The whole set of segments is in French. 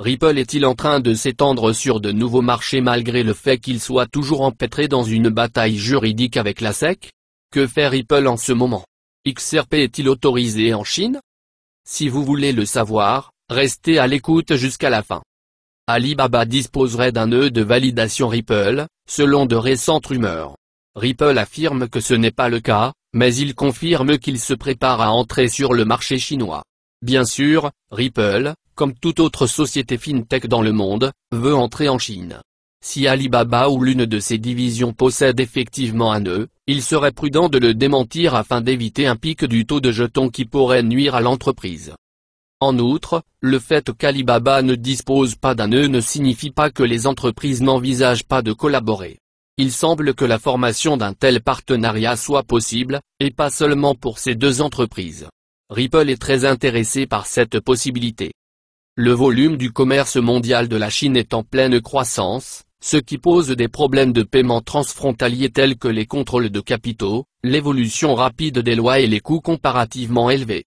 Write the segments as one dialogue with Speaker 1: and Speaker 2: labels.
Speaker 1: Ripple est-il en train de s'étendre sur de nouveaux marchés malgré le fait qu'il soit toujours empêtré dans une bataille juridique avec la SEC? Que fait Ripple en ce moment? XRP est-il autorisé en Chine? Si vous voulez le savoir, restez à l'écoute jusqu'à la fin. Alibaba disposerait d'un nœud de validation Ripple, selon de récentes rumeurs. Ripple affirme que ce n'est pas le cas, mais il confirme qu'il se prépare à entrer sur le marché chinois. Bien sûr, Ripple, comme toute autre société fintech dans le monde, veut entrer en Chine. Si Alibaba ou l'une de ses divisions possède effectivement un nœud, il serait prudent de le démentir afin d'éviter un pic du taux de jetons qui pourrait nuire à l'entreprise. En outre, le fait qu'Alibaba ne dispose pas d'un nœud ne signifie pas que les entreprises n'envisagent pas de collaborer. Il semble que la formation d'un tel partenariat soit possible, et pas seulement pour ces deux entreprises. Ripple est très intéressé par cette possibilité. Le volume du commerce mondial de la Chine est en pleine croissance, ce qui pose des problèmes de paiement transfrontaliers tels que les contrôles de capitaux, l'évolution rapide des lois et les coûts comparativement élevés.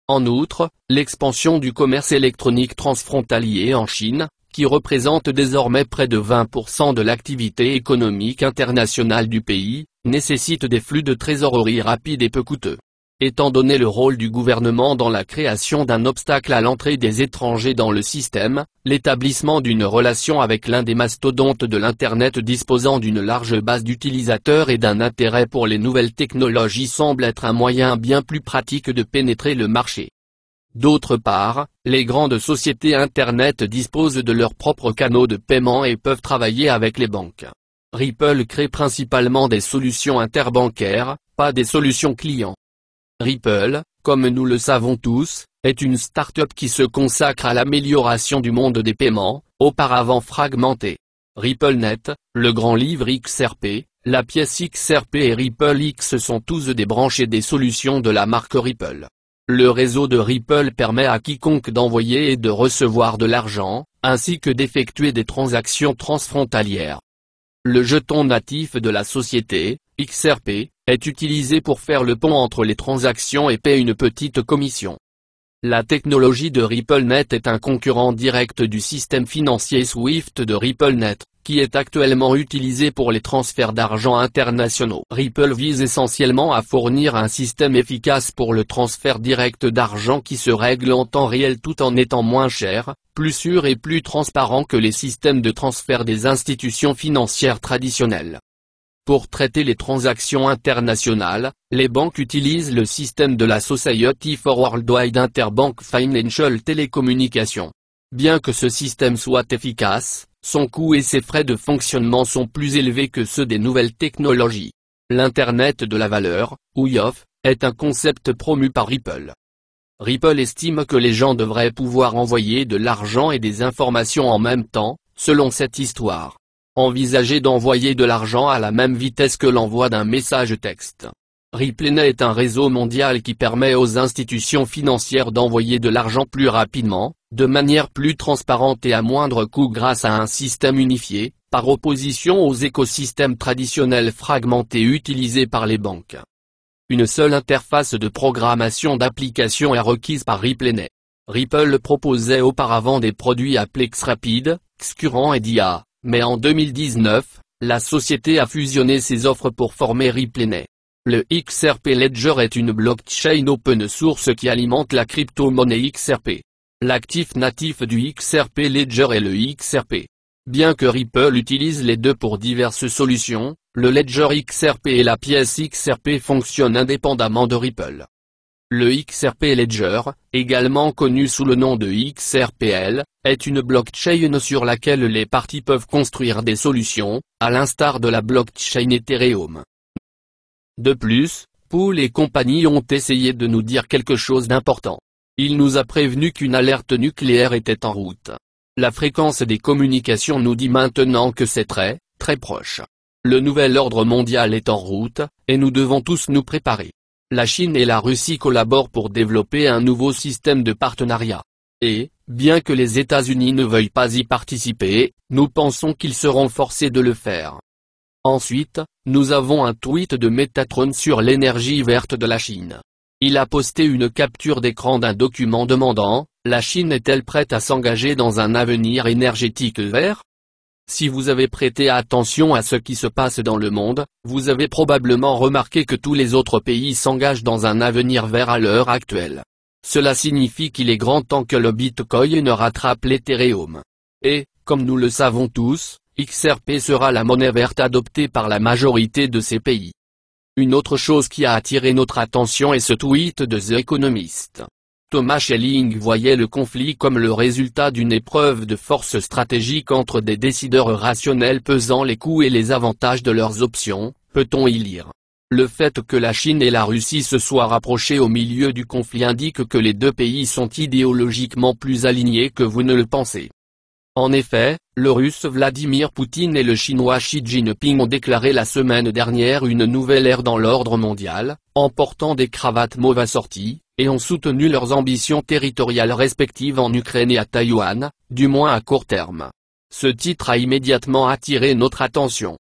Speaker 1: En outre, l'expansion du commerce électronique transfrontalier en Chine, qui représente désormais près de 20% de l'activité économique internationale du pays, nécessite des flux de trésorerie rapides et peu coûteux. Étant donné le rôle du gouvernement dans la création d'un obstacle à l'entrée des étrangers dans le système, l'établissement d'une relation avec l'un des mastodontes de l'Internet disposant d'une large base d'utilisateurs et d'un intérêt pour les nouvelles technologies semble être un moyen bien plus pratique de pénétrer le marché. D'autre part, les grandes sociétés Internet disposent de leurs propres canaux de paiement et peuvent travailler avec les banques. Ripple crée principalement des solutions interbancaires, pas des solutions clients. Ripple, comme nous le savons tous, est une start-up qui se consacre à l'amélioration du monde des paiements, auparavant fragmenté. RippleNet, le grand livre XRP, la pièce XRP et Ripple X sont tous des branches et des solutions de la marque Ripple. Le réseau de Ripple permet à quiconque d'envoyer et de recevoir de l'argent, ainsi que d'effectuer des transactions transfrontalières. Le jeton natif de la société, XRP, est utilisé pour faire le pont entre les transactions et paie une petite commission. La technologie de RippleNet est un concurrent direct du système financier Swift de RippleNet, qui est actuellement utilisé pour les transferts d'argent internationaux. Ripple vise essentiellement à fournir un système efficace pour le transfert direct d'argent qui se règle en temps réel tout en étant moins cher, plus sûr et plus transparent que les systèmes de transfert des institutions financières traditionnelles. Pour traiter les transactions internationales, les banques utilisent le système de la Society for Worldwide Interbank Financial Telecommunication. Bien que ce système soit efficace, son coût et ses frais de fonctionnement sont plus élevés que ceux des nouvelles technologies. L'Internet de la valeur, ou IoF, est un concept promu par Ripple. Ripple estime que les gens devraient pouvoir envoyer de l'argent et des informations en même temps, selon cette histoire. Envisagez d'envoyer de l'argent à la même vitesse que l'envoi d'un message texte. RippleNet est un réseau mondial qui permet aux institutions financières d'envoyer de l'argent plus rapidement, de manière plus transparente et à moindre coût grâce à un système unifié, par opposition aux écosystèmes traditionnels fragmentés utilisés par les banques. Une seule interface de programmation d'application est requise par RippleNet. Ripple proposait auparavant des produits appelés XRapid, Xcurrent et DIA. Mais en 2019, la société a fusionné ses offres pour former RippleNet. Le XRP Ledger est une blockchain open source qui alimente la crypto-monnaie XRP. L'actif natif du XRP Ledger est le XRP. Bien que Ripple utilise les deux pour diverses solutions, le Ledger XRP et la pièce XRP fonctionnent indépendamment de Ripple. Le XRP Ledger, également connu sous le nom de XRPL, est une blockchain sur laquelle les parties peuvent construire des solutions, à l'instar de la blockchain Ethereum. De plus, Pool et compagnie ont essayé de nous dire quelque chose d'important. Il nous a prévenu qu'une alerte nucléaire était en route. La fréquence des communications nous dit maintenant que c'est très proche. Le nouvel ordre mondial est en route, et nous devons tous nous préparer. La Chine et la Russie collaborent pour développer un nouveau système de partenariat. Et, bien que les États-Unis ne veuillent pas y participer, nous pensons qu'ils seront forcés de le faire. Ensuite, nous avons un tweet de Metatron sur l'énergie verte de la Chine. Il a posté une capture d'écran d'un document demandant « La Chine est-elle prête à s'engager dans un avenir énergétique vert ?» Si vous avez prêté attention à ce qui se passe dans le monde, vous avez probablement remarqué que tous les autres pays s'engagent dans un avenir vert à l'heure actuelle. Cela signifie qu'il est grand temps que le Bitcoin rattrape l'Ethereum. Et, comme nous le savons tous, XRP sera la monnaie verte adoptée par la majorité de ces pays. Une autre chose qui a attiré notre attention est ce tweet de The Economist. Thomas Schelling voyait le conflit comme le résultat d'une épreuve de force stratégique entre des décideurs rationnels pesant les coûts et les avantages de leurs options, peut-on y lire. Le fait que la Chine et la Russie se soient rapprochés au milieu du conflit indique que les deux pays sont idéologiquement plus alignés que vous ne le pensez. En effet, le Russe Vladimir Poutine et le Chinois Xi Jinping ont déclaré la semaine dernière une nouvelle ère dans l'ordre mondial, en portant des cravates mauve assorties, et ont soutenu leurs ambitions territoriales respectives en Ukraine et à Taïwan, du moins à court terme. Ce titre a immédiatement attiré notre attention.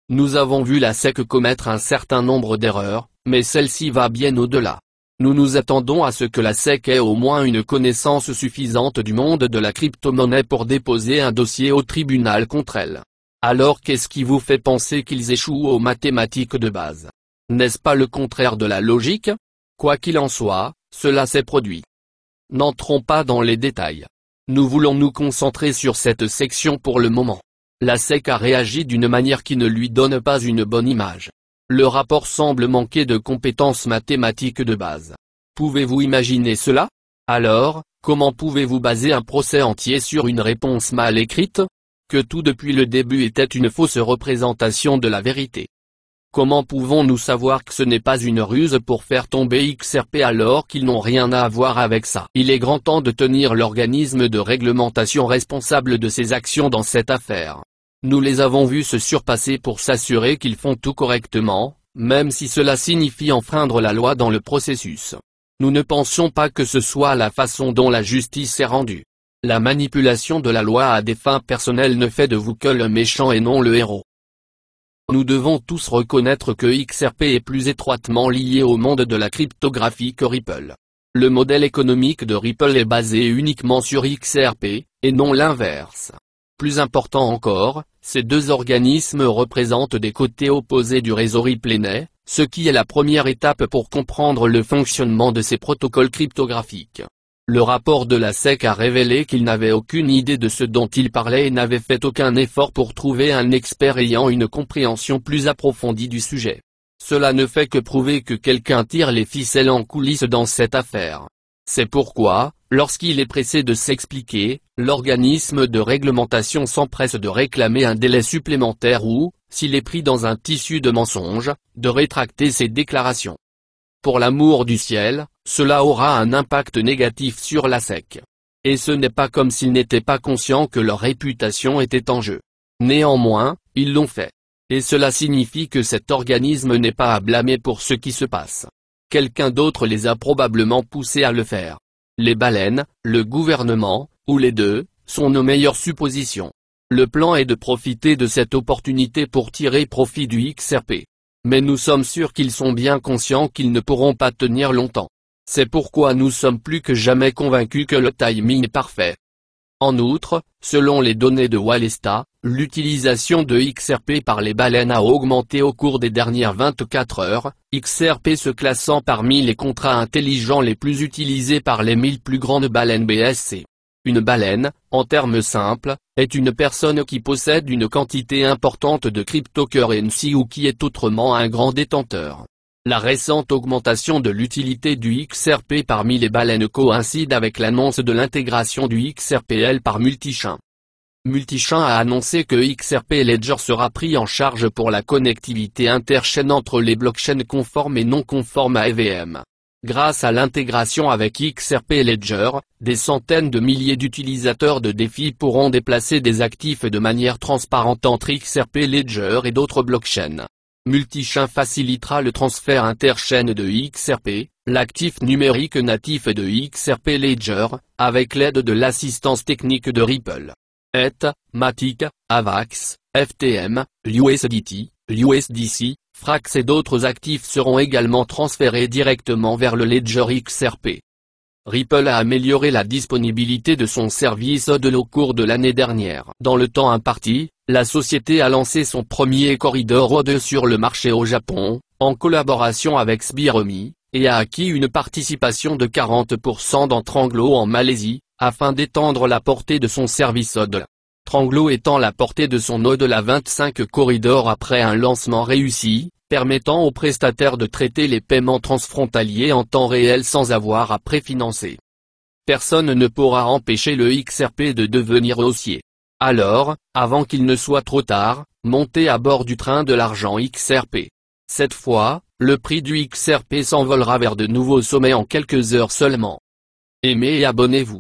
Speaker 1: Nous avons vu la SEC commettre un certain nombre d'erreurs, mais celle-ci va bien au-delà. Nous nous attendons à ce que la SEC ait au moins une connaissance suffisante du monde de la crypto-monnaie pour déposer un dossier au tribunal contre elle. Alors qu'est-ce qui vous fait penser qu'ils échouent aux mathématiques de base? N'est-ce pas le contraire de la logique? Quoi qu'il en soit, cela s'est produit. N'entrons pas dans les détails. Nous voulons nous concentrer sur cette section pour le moment. La SEC a réagi d'une manière qui ne lui donne pas une bonne image. Le rapport semble manquer de compétences mathématiques de base. Pouvez-vous imaginer cela? Alors, comment pouvez-vous baser un procès entier sur une réponse mal écrite? Que tout depuis le début était une fausse représentation de la vérité. Comment pouvons-nous savoir que ce n'est pas une ruse pour faire tomber XRP alors qu'ils n'ont rien à voir avec ça? Il est grand temps de tenir l'organisme de réglementation responsable de ses actions dans cette affaire. Nous les avons vus se surpasser pour s'assurer qu'ils font tout correctement, même si cela signifie enfreindre la loi dans le processus. Nous ne pensons pas que ce soit la façon dont la justice est rendue. La manipulation de la loi à des fins personnelles ne fait de vous que le méchant et non le héros. Nous devons tous reconnaître que XRP est plus étroitement lié au monde de la cryptographie que Ripple. Le modèle économique de Ripple est basé uniquement sur XRP, et non l'inverse. Plus important encore, ces deux organismes représentent des côtés opposés du réseau RippleNet, ce qui est la première étape pour comprendre le fonctionnement de ces protocoles cryptographiques. Le rapport de la SEC a révélé qu'il n'avait aucune idée de ce dont il parlait et n'avait fait aucun effort pour trouver un expert ayant une compréhension plus approfondie du sujet. Cela ne fait que prouver que quelqu'un tire les ficelles en coulisses dans cette affaire. C'est pourquoi, lorsqu'il est pressé de s'expliquer, l'organisme de réglementation s'empresse de réclamer un délai supplémentaire ou, s'il est pris dans un tissu de mensonges, de rétracter ses déclarations. Pour l'amour du ciel, cela aura un impact négatif sur la SEC. Et ce n'est pas comme s'ils n'étaient pas conscients que leur réputation était en jeu. Néanmoins, ils l'ont fait. Et cela signifie que cet organisme n'est pas à blâmer pour ce qui se passe. Quelqu'un d'autre les a probablement poussés à le faire. Les baleines, le gouvernement, ou les deux, sont nos meilleures suppositions. Le plan est de profiter de cette opportunité pour tirer profit du XRP. Mais nous sommes sûrs qu'ils sont bien conscients qu'ils ne pourront pas tenir longtemps. C'est pourquoi nous sommes plus que jamais convaincus que le timing est parfait. En outre, selon les données de Wallesta, l'utilisation de XRP par les baleines a augmenté au cours des dernières 24 heures, XRP se classant parmi les contrats intelligents les plus utilisés par les 1000 plus grandes baleines BSC. Une baleine, en termes simples, est une personne qui possède une quantité importante de cryptocurrency ou qui est autrement un grand détenteur. La récente augmentation de l'utilité du XRP parmi les baleines coïncide avec l'annonce de l'intégration du XRPL par Multichain. Multichain a annoncé que XRP Ledger sera pris en charge pour la connectivité interchaîne entre les blockchains conformes et non conformes à EVM. Grâce à l'intégration avec XRP Ledger, des centaines de milliers d'utilisateurs de DeFi pourront déplacer des actifs de manière transparente entre XRP Ledger et d'autres blockchains. Multichain facilitera le transfert interchaîne de XRP, l'actif numérique natif de XRP Ledger, avec l'aide de l'assistance technique de Ripple. ETH, Matic, AVAX, FTM, l'USDT, l'USDC, Frax et d'autres actifs seront également transférés directement vers le ledger XRP. Ripple a amélioré la disponibilité de son service HODL au cours de l'année dernière. Dans le temps imparti, la société a lancé son premier corridor HODL sur le marché au Japon, en collaboration avec Sbiremi, et a acquis une participation de 40% dans Tranglo en Malaisie, afin d'étendre la portée de son service HODL. Tranglo étend la portée de son HODL à 25 corridors après un lancement réussi, permettant aux prestataires de traiter les paiements transfrontaliers en temps réel sans avoir à préfinancer. Personne ne pourra empêcher le XRP de devenir haussier. Alors, avant qu'il ne soit trop tard, montez à bord du train de l'argent XRP. Cette fois, le prix du XRP s'envolera vers de nouveaux sommets en quelques heures seulement. Aimez et abonnez-vous.